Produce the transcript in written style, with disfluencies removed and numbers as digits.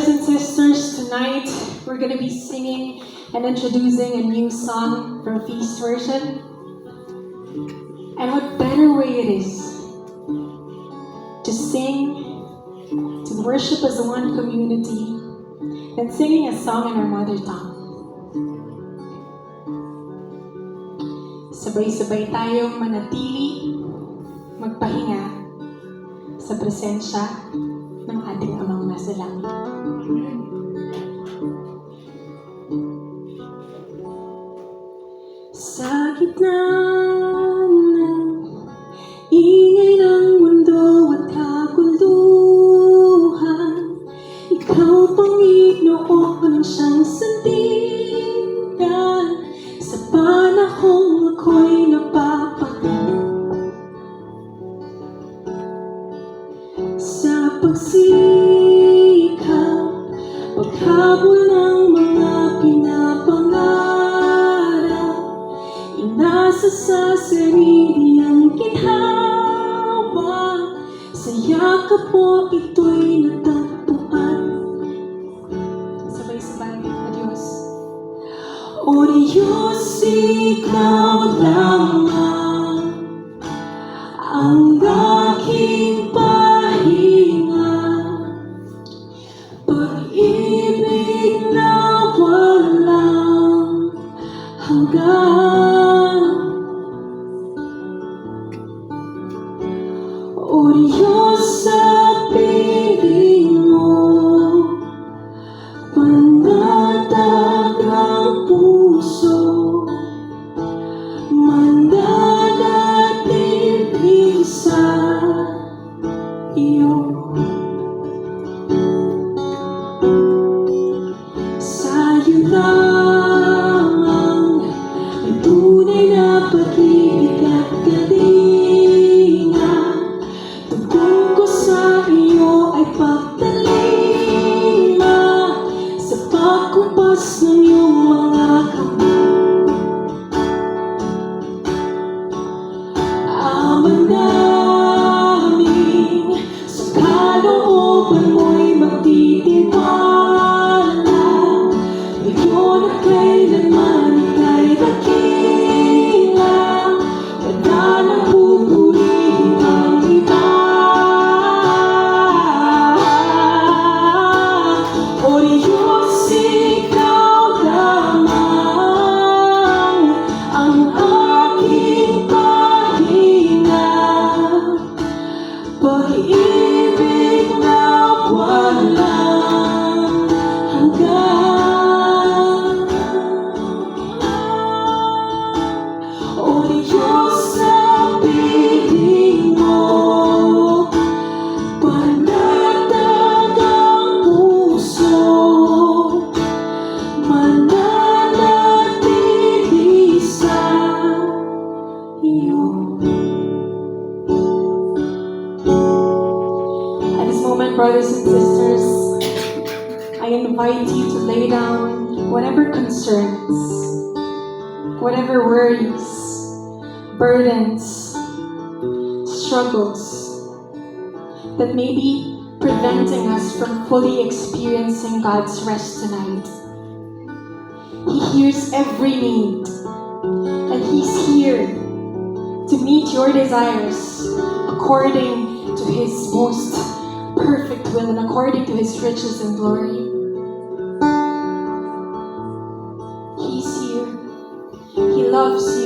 Brothers and sisters, tonight we're going to be singing and introducing a new song from Feast Worship. And what better way it is to sing, to worship as one community, than singing a song in our mother tongue. Sabay-sabay tayong manatili, magpahinga sa presensya ng ating Amang nasa langit. Sa gitna ng ingay ng mundo at kaguluhan, ikaw, Panginoon, siyang sandigan sa panahong ako'y napapagod. Sa pagsikap, paghabol ng mga pinapangarap, inasa sa sarili ang ginhawa, sa yakap mo ito'y natagpuan. Sabay-sabay, adios. O Diyos, ikaw lamang ang aking pahinga, pag-ibig na walang hanggan. O Diyos, sa piling mo, panatag ang puso, mananatili sa iyo. Sa'yo lamang may tunay na pag-ibig at galinga. Tugtog ko sa iyo ay pagtalinga sa pagkumpas ng iyong mga kamay. Ama namin, sa kalooban mo'y magtitiwala, ngayon at kailanman ika'y dakila, wala nang pupurihin ang iba. O Diyos, ikaw lamang ang aking pahinga, pag-ibig na walang hanggan. O Diyos, sa piling mo, panatag ang puso, mananatili sa iyo. At this moment, brothers and sisters, I invite you to lay down whatever concerns, whatever worries, burdens, struggles that may be preventing us from fully experiencing God's rest tonight. He hears every need, and He's here to meet your desires according to His most perfect will and according to His riches and glory. He's here. He loves you.